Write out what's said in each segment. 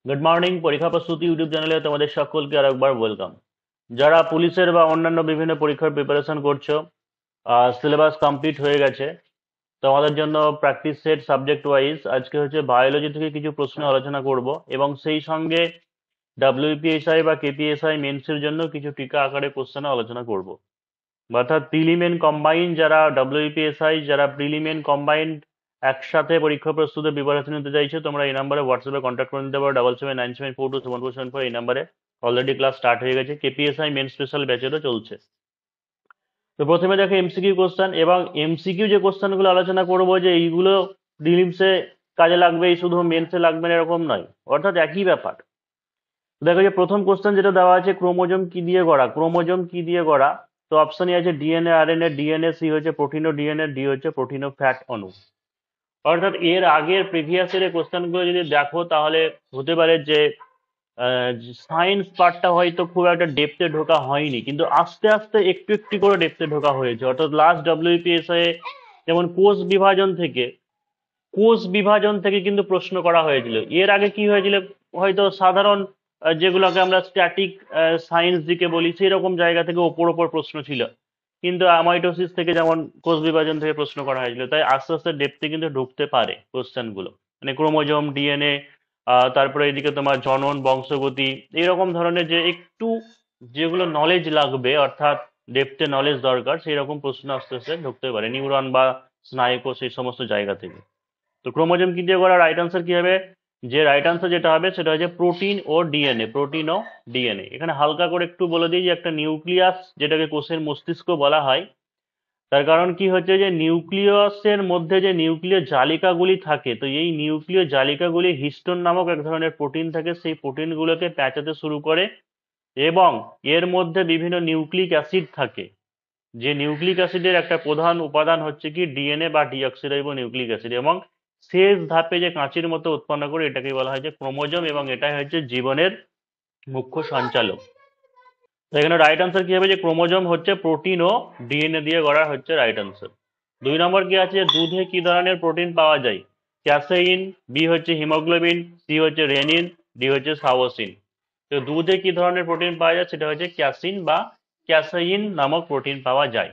Good morning. পরীক্ষা প্রস্তুতি YouTube চ্যানেলে তোমাদের সকলকে আরেকবার ওয়েলকাম। যারা পুলিশের বা অন্যান্য বিভিন্ন পরীক্ষার প্রিপারেশন করছো, সিলেবাস কমপ্লিট হয়ে গেছে, তোমাদের জন্য প্র্যাকটিস সেট সাবজেক্ট ওয়াইজ আজকে হচ্ছে বায়োলজি থেকে কিছু প্রশ্ন আলোচনা করব এবং সেই সঙ্গে ডাব্লিউপিএসআই বা কেপিএসআই মেন্সের জন্য কিছু টিকা আকারে কোশ্চেন আলোচনা করব। অর্থাৎ প্রিলিমেন কম্বাইন যারা ডব্লিউপিএসআই, যারা প্রিলিমেন কম্বাইন্ড একসাথে পরীক্ষা প্রস্তুতের প্রিপারেশন নিতে চাইছো, তোমরা এই নাম্বারে হোয়াটসঅ্যাপে কন্ট্যাক্ট করে নিতে পারো 7797427474। এই নাম্বারে অলরেডি ক্লাস স্টার্ট হয়ে গেছে, কেপিএসআই মেন স্পেশাল ব্যাচেরও চলছে। তো প্রথমে দেখো এমসিকিউ কোশ্চেন, এবং এমসিকিউ যে কোশ্চেনগুলো আলোচনা করবো যে এইগুলো প্রিলিমসে কাজে লাগবে, এই শুধু মেন্সে লাগবে না এরকম নয়, অর্থাৎ একই ব্যাপার। দেখো যে প্রথম কোশ্চেন যেটা দেওয়া আছে, ক্রোমোজোম কি দিয়ে গড়া? ক্রোমোজোম কি দিয়ে গড়া? তো অপশনই আছে ডিএনএ, আরএনএ। ডিএনএ, সি হচ্ছে প্রোটিন ও ডিএনএ, ডি হচ্ছে প্রোটিন ও ফ্যাট অণু। অর্থাৎ এর আগের প্রিভিয়াস এর কোশ্চেন গুলো যদি দেখো তাহলে হতে পারে যে সায়েন্স পার্টটা হয়তো খুব একটা ডেপথে ঢোকা হয়নি, কিন্তু আস্তে আস্তে একটু একটু করে ডেপথে ঢোকা হয়েছে। অর্থাৎ লাস্ট ডব্লিউপিএসআই যেমন কোষ বিভাজন থেকে কিন্তু প্রশ্ন করা হয়েছিল। এর আগে কি হয়েছিল, হয়তো সাধারণ যেগুলোকে আমরা স্ট্যাটিক সায়েন্স দিকে বলি সেই রকম জায়গা থেকে ওপর ওপর প্রশ্ন ছিল, কিন্তু অ্যামাইটোসিস থেকে যেমন কোষ বিভাজন থেকে প্রশ্ন করা হয়েছিল, তাই আস্তে আস্তে ডেপথে কিন্তু ঢুকতে পারে কোশ্চেন গুলো। মানে ক্রোমোজোম, ডিএনএ, তারপরে এদিকে তোমার জনন, বংশগতি, এইরকম ধরনের যে একটু যেগুলো নলেজ লাগবে, অর্থাৎ ডেপথে নলেজ দরকার, সেই রকম প্রশ্ন আস্তে আস্তে ঢুকতে পারে নিউরন বা স্নায়ুকোষ এই সমস্ত জায়গা থেকে। তো ক্রোমোজোম কি দিয়ে করা, রাইট আনসার কি হবে? যে রাইট আনসার যেটা হবে সেটা হচ্ছে প্রোটিন ও ডিএনএ। প্রোটিন ও ডিএনএ। এখানে হালকা করে একটু বলে দিই যে একটা নিউক্লিয়াস, যেটাকে কোষের মস্তিষ্ক বলা হয়, তার কারণ কি হচ্ছে যে নিউক্লিয়াসের মধ্যে যে নিউক্লিয় জালিকাগুলি থাকে, তো এই নিউক্লিয় জালিকাগুলি হিস্টোন নামক এক ধরনের প্রোটিন থাকে, সেই প্রোটিনগুলোকে পেঁচাতে শুরু করে, এবং এর মধ্যে বিভিন্ন নিউক্লিক অ্যাসিড থাকে। যে নিউক্লিক অ্যাসিডের একটা প্রধান উপাদান হচ্ছে কি ডিএনএ বা ডিঅক্সিরাইবো নিউক্লিক অ্যাসিড, এবং শেষ ধাপে যে কাঁচির মতো উৎপন্ন করে এটাকে বলা হয় যে ক্রোমোজোম, এবং এটাই হচ্ছে জীবনের মুখ্য সঞ্চালক। তো এখানে রাইট আনসার কি হবে, যে ক্রোমোজোম হচ্ছে প্রোটিন ও ডিএনএ দিয়ে গড়া হচ্ছে রাইট আনসার। 2 নম্বর কি আছে, দুধে কি ধরনের প্রোটিন পাওয়া যায়? ক্যাসেইন, বি হচ্ছে হিমোগ্লোবিন, সি হচ্ছে রেনিন, ডি হচ্ছে সাওসিন। তো দুধে কি ধরনের প্রোটিন পাওয়া যায়, সেটা হচ্ছে ক্যাসিন বা ক্যাসেইন নামক প্রোটিন পাওয়া যায়।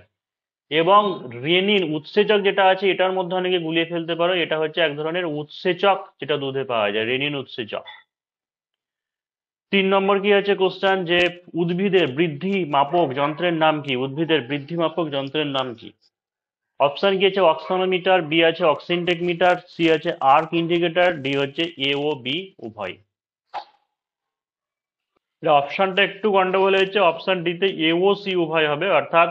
এবং রেনিন উৎসেচক যেটা আছে, এটার মধ্যে অনেকে গুলিয়ে ফেলতে পারো, এটা হচ্ছে এক ধরনের উৎসেচক যেটা দুধে পাওয়া যায়, রেনিন উৎসেচক। 3 নম্বর কি আছে কোশ্চেন, যে উদ্ভিদের বৃদ্ধি মাপক যন্ত্রের নাম কি? উদ্ভিদের বৃদ্ধি মাপক যন্ত্রের নাম কি? অপশন কি আছে অক্সনোমিটার, বি আছে অক্সিনটেক মিটার, সি আছে আর্ক ইন্ডিকেটর, ডি হচ্ছে এ ও বি উভয়। অপশনটা একটু গন্ডগোল হয়েছে, অপশন ডি তে এ ও সি উভয় হবে, অর্থাৎ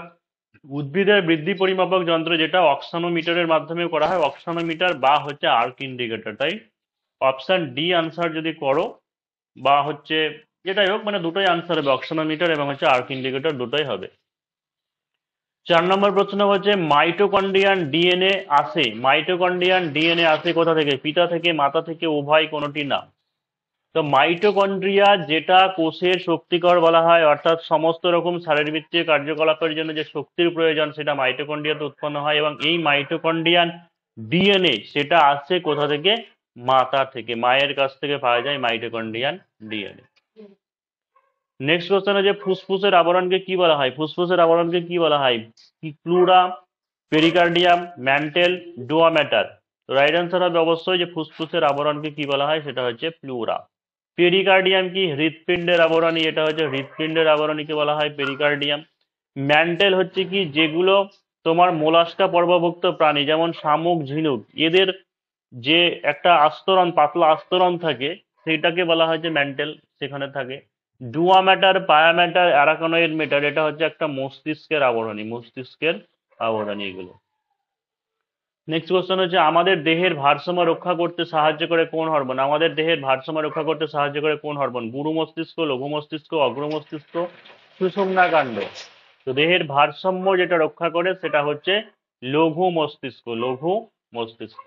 উদ্ভিদের বৃদ্ধি পরিমাপক যন্ত্র যেটা অক্সানোমিটারের মাধ্যমে করা হয়, অক্সানোমিটার বা হচ্ছে আর্ক ইন্ডিকেটর। তাই অপশন ডি আনসার যদি করো, বা হচ্ছে যেটাই হোক, মানে দুটোই আনসার হবে, অক্সানোমিটার এবং হচ্ছে আর্ক ইন্ডিকেটর দুটোই হবে। 4 নম্বর প্রশ্ন হচ্ছে মাইটোকন্ড্রিয়ান ডিএনএ আসে কোথা থেকে? পিতা থেকে, মাতা থেকে, উভয়, কোনোটি না। তো মাইটোকন্ড্রিয়া যেটা কোষের শক্তিকর বলা হয়, অর্থাৎ সমস্ত রকম শারীরবৃত্তীয় কার্যকলাপের জন্য যে শক্তির প্রয়োজন সেটা মাইটোকন্ড্রিয়াতে উৎপন্ন হয়, এবং এই মাইটোকন্ড্রিয়ান ডিএনএ সেটা আসছে কোথা থেকে? মাতা থেকে, মায়ের কাছ থেকে পাওয়া যায় মাইটোকন্ড্রিয়ান ডিএনএ। নেক্সট কোশ্চেন হচ্ছে ফুসফুসের আবরণকে কি বলা হয়? ফুসফুসের আবরণকে কি বলা হয়? Pleura, pericardium, mantle, dura mater. তো রাইট আনসার হবে অবশ্যই যে ফুসফুসের আবরণকে কি বলা হয়, সেটা হচ্ছে প্লুরা। পেরিকার্ডিয়াম কি? হৃৎপিণ্ডের আবরণী, এটা হচ্ছে হৃৎপিণ্ডের আবরণীকে বলা হয় পেরিকার্ডিয়াম। ম্যান্টেল হচ্ছে কি, যেগুলো তোমার মোলাস্কা পর্বভুক্ত প্রাণী, যেমন শামুক, ঝিনুক, এদের যে একটা আস্তরণ, পাতলা আস্তরণ থাকে, সেইটাকে বলা হয় যে ম্যান্টেল সেখানে থাকে। ডুয়া ম্যাটার, পায়া ম্যাটার, অ্যারাকনয়েড ম্যাটার, এটা হচ্ছে একটা মস্তিষ্কের আবরণী এগুলো। নেক্সট কোশ্চেন হচ্ছে আমাদের দেহের ভারসাম্য রক্ষা করতে সাহায্য করে কোন হরমোন? আমাদের দেহের ভারসাম্য রক্ষা করতে সাহায্য করে কোন হরমোন? গুরু মস্তিষ্ক, লঘু মস্তিষ্ক, অগ্র মস্তিষ্ক, সুষুম্না কাণ্ড। তো দেহের ভারসাম্য যেটা রক্ষা করে সেটা হচ্ছে লঘু মস্তিষ্ক, লঘু মস্তিষ্ক।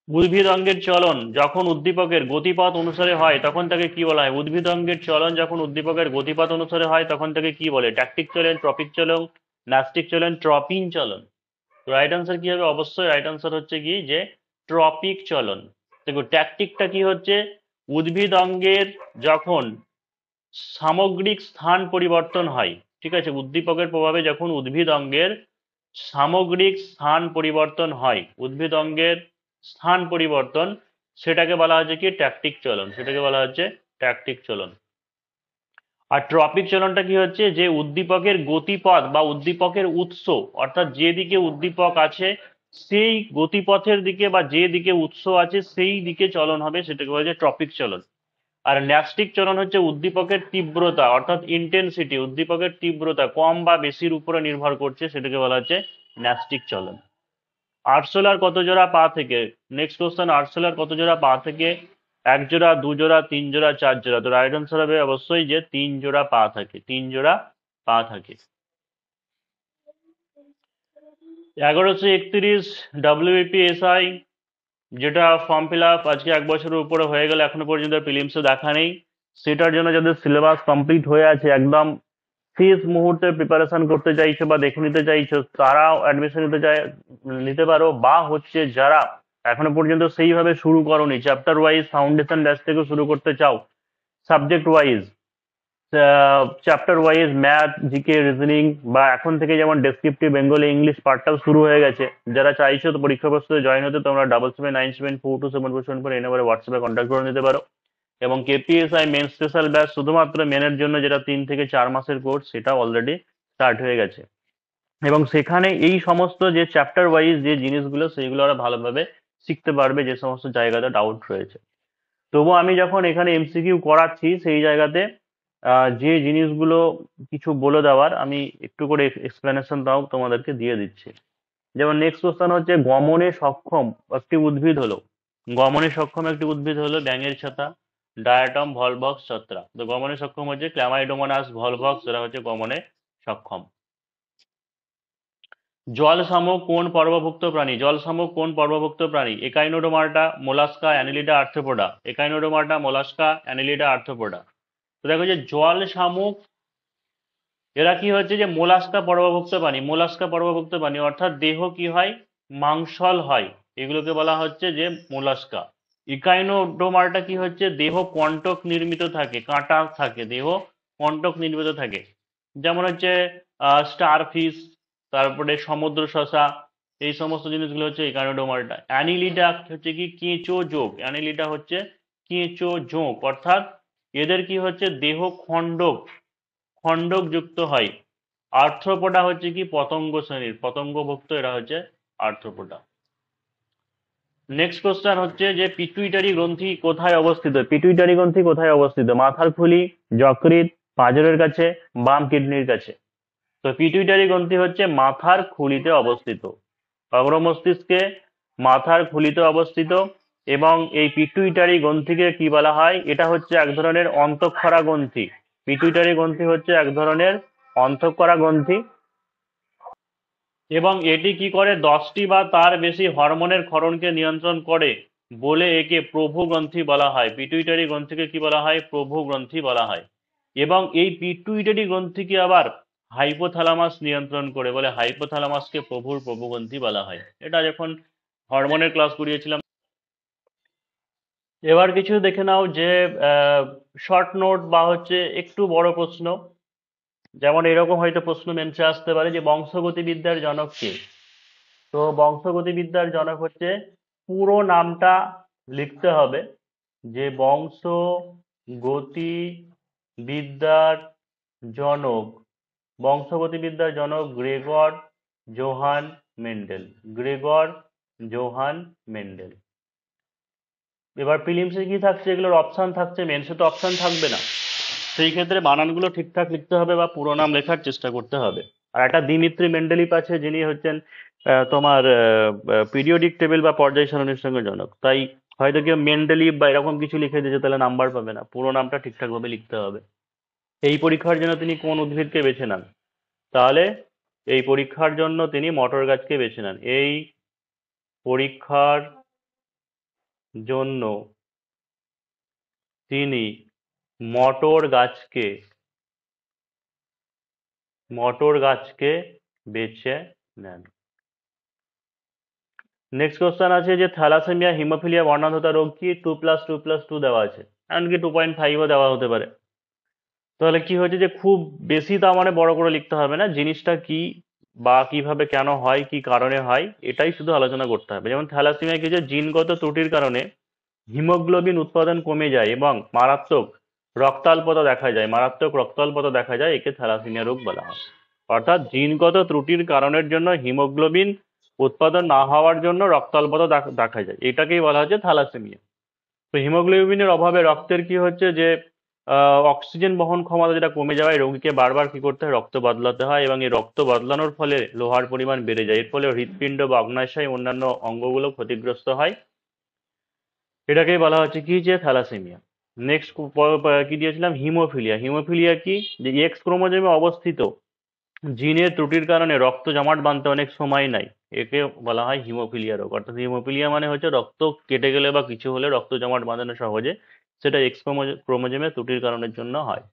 উদ্ভিদ অঙ্গের চলন যখন উদ্দীপকের গতিপথ অনুসারে হয় তখন তাকে কি বলা হয়? উদ্ভিদ অঙ্গের চলন যখন উদ্দীপকের গতিপথ অনুসারে হয় তখন তাকে কি বলে? ট্যাকটিক চলন, ট্রপিক চলন, ন্যাস্টিক চলন, ট্রপিন চলন। রাইট আনসার কি হবে? অবশ্যই রাইট আনসার হচ্ছে কি, যে ট্রপিক চলন। দেখো ট্যাকটিকটা কি হচ্ছে, উদ্ভিদ অঙ্গের যখন সামগ্রিক স্থান পরিবর্তন হয়, ঠিক আছে, উদ্দীপকের প্রভাবে যখন উদ্ভিদ অঙ্গের সামগ্রিক স্থান পরিবর্তন হয়, উদ্ভিদ অঙ্গের স্থান পরিবর্তন, সেটাকে বলা হচ্ছে কি ট্যাকটিক চলন, সেটাকে বলা হচ্ছে ট্যাকটিক চলন। আর ট্রপিক চলনটা কি হচ্ছে, যে উদ্দীপকের গতিপথ বা উদ্দীপকের উৎস, অর্থাৎ যেদিকে উদ্দীপক আছে সেই গতিপথের দিকে বা যে দিকে উৎস আছে সেই দিকে চলন হবে, সেটাকে বলা যায় ট্রপিক চলন। আর ন্যাস্টিক চলন হচ্ছে উদ্দীপকের তীব্রতা অর্থাৎ ইন্টেন্সিটি, উদ্দীপকের তীব্রতা কম বা বেশির উপরে নির্ভর করছে, সেটাকে বলা হচ্ছে ন্যাস্টিক চলন। আরশোলার কত জোড়া পা থেকে, নেক্সট কোশ্চেন, আরশোলার কত জোড়া পা থেকে? এক জোড়া, দু জোড়া, তিন জোড়া, চার জোড়া। তো রাইট আনসার হবে অবশ্যই যে তিন জোড়া পা থাকে, তিন জোড়া পা থাকে। 1131 WBPSI, যেটা ফর্ম ফিল আপ আজকে 1 বছরের উপরে হয়ে গেল, এখনো পর্যন্ত প্রিলিমসে দেখা নেই, সেটার জন্য যাদের সিলেবাস কমপ্লিট হয়ে আছে, একদম শেষ মুহূর্তে প্রিপারেশন করতে চাইছো বা দেখে নিতে চাইছো, তারাও অ্যাডমিশন নিতে পারো। বা হচ্ছে যারা এখনো পর্যন্ত সেইভাবে শুরু করোনি, চ্যাপ্টার ওয়াইজ ফাউন্ডেশন ব্যাচ থেকে শুরু করতে চাও, subject wise, chapter wise math, GK, reasoning, বা এখন থেকে যেমন ডেসক্রিপটিভ বেঙ্গলি ইংলিশ পার্টটাও শুরু হয়ে গেছে, যারা চাইছো তো পরীক্ষা প্রস্তুতি জয়েন হতে, তোমরা 7797427474 এই নাম্বারে হোয়াটসঅ্যাপে কন্ট্যাক্ট করে নিতে পারো। এবং কেপিএসআই মেন স্পেশাল ব্যাচ শুধুমাত্র মেনের জন্য, যেটা 3 থেকে 4 মাসের কোর্স, সেটা অলরেডি স্টার্ট হয়ে গেছে। এবং সেখানে এই সমস্ত যে চ্যাপ্টার ওয়াইজ যে জিনিসগুলো, সেইগুলো ওরা ভালোভাবে শিখতে পারবে, যে সমস্ত জায়গাতে ডাউট রয়েছে। তবু আমি যখন এখানে এমসিকিউ করাচ্ছি, সেই জায়গাতে যে জিনিসগুলো কিছু বলে দেওয়ার, আমি একটু করে এক্সপ্লেনেশন তাও তোমাদেরকে দিয়ে দিচ্ছি। যেমন নেক্সট কোশ্চেন হচ্ছে, গমনে সক্ষম একটি উদ্ভিদ হলো, গমনে সক্ষম একটি উদ্ভিদ হলো ব্যাঙের ছাতা, ডায়াটম, ভলভক্স, ছত্রা। তো গমনে সক্ষম হচ্ছে ক্ল্যামাইডোমোনাস ভলভক্স, এরা হচ্ছে গমনে সক্ষম। জল শামুক কোন পর্বভুক্ত প্রাণী? জল শামুক কোন পর্বভুক্ত প্রাণী? Echinodermata, Mollusca, Annelida, Arthropoda. Echinodermata, Mollusca, Annelida, Arthropoda. তো দেখো যে জল শামুক, এরা কি হচ্ছে, যে মোলাস্কা পর্বভুক্ত প্রাণী, মোলাস্কা পর্বভুক্ত প্রাণী, অর্থাৎ দেহ কি হয়, মাংসল হয়, এগুলোকে বলা হচ্ছে যে মোলাস্কা। ইকাইনোডোমার্টা কি হচ্ছে, দেহ কণ্টক নির্মিত থাকে, কাঁটা থাকে, দেহ কণ্টক নির্মিত থাকে, যেমন হচ্ছে স্টারফিশ, তারপরে সমুদ্র শসা, এই সমস্ত জিনিসগুলো হচ্ছে ইকাইনোডোমার্টা। অ্যানিলিডা হচ্ছে কি কেঁচো যোগ, অ্যানিলিডা হচ্ছে কেঁচো যোগ, অর্থাৎ এদের কি হচ্ছে, দেহ খণ্ডক খণ্ডক যুক্ত হয়। আর্থ্রোপোডা হচ্ছে কি পতঙ্গ শ্রেণীর, পতঙ্গভুক্ত, এরা হচ্ছে আর্থ্রোপোডা। নেক্সট কোশ্চেন হচ্ছে যে পিটুইটারি গ্রন্থি কোথায় অবস্থিত? পিটুইটারি গ্রন্থি কোথায় অবস্থিত? মাথার খুলি, যকৃৎ, পাঁজরের কাছে, বাম কিডনির কাছে। তো পিটুইটারি গ্রন্থি হচ্ছে মাথার খুলিতে অবস্থিত, অগ্র মস্তিষ্কে মাথার খুলিতে অবস্থিত। এবং এই পিটুইটারি গ্রন্থিকে কি বলা হয়? এটা হচ্ছে এক ধরনের অন্তঃক্ষরা গ্রন্থি। পিটুইটারি গ্রন্থি হচ্ছে এক ধরনের অন্তঃক্ষরা গ্রন্থি, এবং এটি কি করে, 10টি বা তার বেশি হরমোনের ক্ষরণকে নিয়ন্ত্রণ করে বলে একে প্রভু গ্রন্থি বলা হয়। পিটুইটারি গ্রন্থিকে কি বলা হয়? প্রভু গ্রন্থি বলা হয়। এবং এই পিটুইটারি গ্রন্থিকে আবার হাইপোথ্যালামাস নিয়ন্ত্রণ করে বলে হাইপোথ্যালামাসকে প্রভু গ্রন্থি বলা হয়। এটা যখন হরমোনের ক্লাস করিয়েছিলাম। এবার কিছু দেখে নাও যে শর্ট নোট বা হচ্ছে একটু বড় প্রশ্ন, যেমন এরকম হয়তো প্রশ্ন মেনশে আসতে পারে যে বংশগতিবিদ্যার জনক কে? তো বংশগতিবিদ্যার জনক হচ্ছে, পুরো নামটা লিখতে হবে, যে বংশগতিবিদ্যার জনক, বংশগতিবিদ্যার জনক Gregor Johann Mendel, Gregor Johann Mendel. এবার প্রিলিমসে কি থাকছে, এগুলোর অপশন থাকছে, মেন্সে তো অপশন থাকবে না, সেই ক্ষেত্রে বানানগুলো ঠিকঠাক লিখতে হবে বা পুরো নাম লেখার চেষ্টা করতে হবে। আর একটা দিমিত্রি মেন্ডেলিভ আছে, যিনি হচ্ছেন তোমার পিরিয়ডিক টেবিল বা পর্যায় সারণীর সঙ্গে জনক। তাই হয়তো কেউ মেন্ডেলিভ বা এরকম কিছু লিখে দিয়েছে, তাহলে নাম্বার পাবে না, পুরো নামটা ঠিকঠাক ভাবে লিখতে হবে। এই পরীক্ষার জন্য তিনি কোন উদ্ভিদকে বেছে নেন? তাহলে এই পরীক্ষার জন্য তিনি মটর গাছকে বেছে নেন। এই পরীক্ষার জন্য তিনি মটর গাছকে বেছে নেন। নেক্সট কোশ্চেন আছে যে থ্যালাসেমিয়া হিমোফিলিয়া বর্ণান্ধতা রোগ কি, 2+2+2 দেওয়া আছে, এমনকি 2.5ও দেওয়া হতে পারে। তাহলে কি হয়েছে যে খুব বেশি তার মানে বড় করে লিখতে হবে না, জিনিসটা কি বা কিভাবে কেন হয় কি কারণে হয় এটাই শুধু আলোচনা করতে হবে। যেমন থ্যালাসেমিয়া কি যে জিনগত ত্রুটির কারণে হিমোগ্লোবিন উৎপাদন কমে যায় এবং মারাত্মক রক্তাল্পতা দেখা যায়, একে থ্যালাসেমিয়া রোগ বলা হয়। অর্থাৎ জিনগত ত্রুটির কারণের জন্য হিমোগ্লোবিন উৎপাদন না হওয়ার জন্য রক্তাল্পতা দেখা যায়, এটাকেই বলা হচ্ছে থ্যালাসেমিয়া। তো হিমোগ্লোবিনের অভাবে রক্তের কি হচ্ছে যে অক্সিজেন বহন ক্ষমতা যেটা কমে যাওয়ায় রোগীকে বারবার কি করতে হয়, রক্ত বদলাতে হয়, এবং এই রক্ত বদলানোর ফলে লোহার পরিমাণ বেড়ে যায়, এর ফলে হৃৎপিণ্ড বা অগ্ন্যাশয় অন্যান্য অঙ্গগুলো ক্ষতিগ্রস্ত হয়, এটাকেই বলা হচ্ছে কি যে থ্যালাসেমিয়া। নেক্সট কি দিয়েছিলাম, হিমোফিলিয়া। হিমোফিলিয়া কি যে এক্স ক্রোমোজোমে অবস্থিত জিনের ত্রুটির কারণে রক্ত জমাট বাঁধতে অনেক সময় নেয়, একে বলা হয় হিমোফিলিয়া রোগ। অর্থাৎ হিমোফিলিয়া মানে হচ্ছে রক্ত কেটে গেলে বা কিছু হলে রক্ত জমাট বাঁধে না সহজে, সেটা এক্স ক্রোমোজোমের ত্রুটির কারণের জন্য হয়।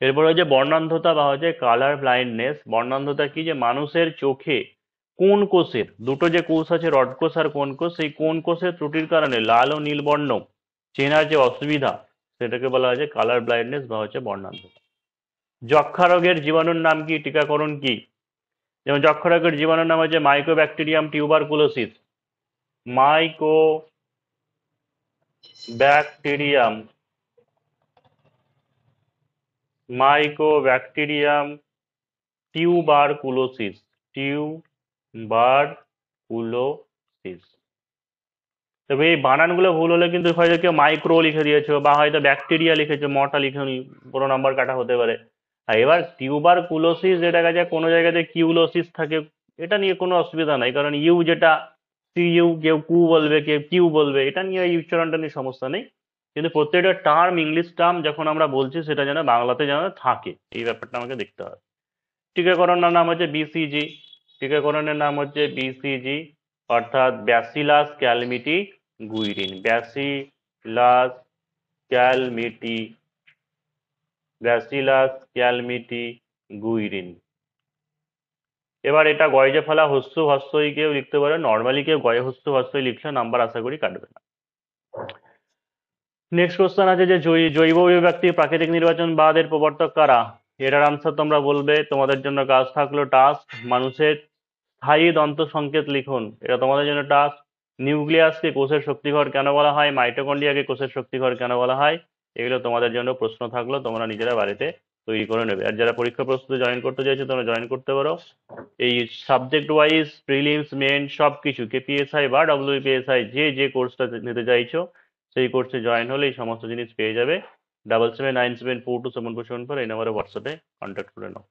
এরপর হচ্ছে বর্ণান্ধতা বা হচ্ছে কালার ব্লাইন্ডনেস। বর্ণান্ধতা কি যে মানুষের চোখে কোন কোষের, দুটো যে কোষ আছে রড কোষ আর কোন কোষ, সেই কোন কোষের ত্রুটির কারণে লাল ও নীল বর্ণ চেনার যে অসুবিধা, সেটাকে বলা হয় যে কালার ব্লাইন্ডনেস বা হচ্ছে বর্ণান্ধতা। যক্ষা রোগের জীবাণুর নাম কি, টিকাকরণ কি? যেমন যক্ষা রোগের জীবাণুর নাম হচ্ছে Mycobacterium tuberculosis. Mycobacterium Mycobacterium tuberculosis. Tuberculosis. তবে এই বানানগুলো ভুল হলে কিন্তু হয়তো কেউ মাইক্রো লিখে দিয়েছো বা হয়তো ব্যাকটেরিয়া লিখেছো, মটা লিখেনি, পুরো নাম্বার কাটা হতে পারে। আর এবার টিউবারকুলোসিস যেটা কাছে কোনো জায়গাতে কিউলোসিস থাকে, এটা নিয়ে কোনো অসুবিধা নাই, কারণ ইউ যেটা সিইউ, কেউ কু বলবে কেউ কিউ বলবে, এটা নিয়ে এই উচ্চারণটা নিয়ে সমস্যা নেই। কিন্তু প্রত্যেকটা টার্ম, ইংলিশ টার্ম যখন আমরা বলছি সেটা যেন বাংলাতে যেন থাকে, এই ব্যাপারটা আমাকে দেখতে হবে। টিকাকরণের নাম হচ্ছে বিসিজি। টিকাকরণের নাম হচ্ছে বিসিজি, অর্থাৎ Bacillus Calmette Guerin. Bacillus Calmette Bacillus Calmette Guerin. এবার এটা গয়ে ফেলা হস্য হস্যই কেউ লিখতে পারে, নর্মালি কেউ গয়ে হস্য হস্যই লিখলে নাম্বার আশা করি কাটবে না। নেক্সট কোশ্চেন আছে যে জৈব অভিব্যক্তি প্রাকৃতিক নির্বাচন বাদের প্রবর্তক কারা? এটার আনসার তোমরা বলবে। তোমাদের জন্য কাজ থাকলো টাস্ক, মানুষের স্থায়ী দন্ত সংকেত লিখুন, এটা তোমাদের জন্য টাস্ক। নিউক্লিয়াসকে কোষের শক্তিঘর কেন বলা হয়? মাইটোকন্ড্রিয়াকে কোষের শক্তিঘর কেন বলা হয়? এগুলো তোমাদের জন্য প্রশ্ন থাকলো, তোমরা নিজেরা বাড়িতে তৈরি করে নেবে। আর যারা পরীক্ষা প্রস্তুতি জয়েন করতে চাইছো তোমরা জয়েন করতে পারো। এই সাবজেক্ট ওয়াইজ প্রিলিমস মেন সবকিছু কেপিএসআই বা ডব্লিউপিএসআই যে কোর্সটা নিতে চাইছো সেই কোর্সে জয়েন হলে এই সমস্ত জিনিস পেয়ে যাবে। 7797427474 এই নম্বরে হোয়াটসঅ্যাপে কন্ট্যাক্ট করে নাও।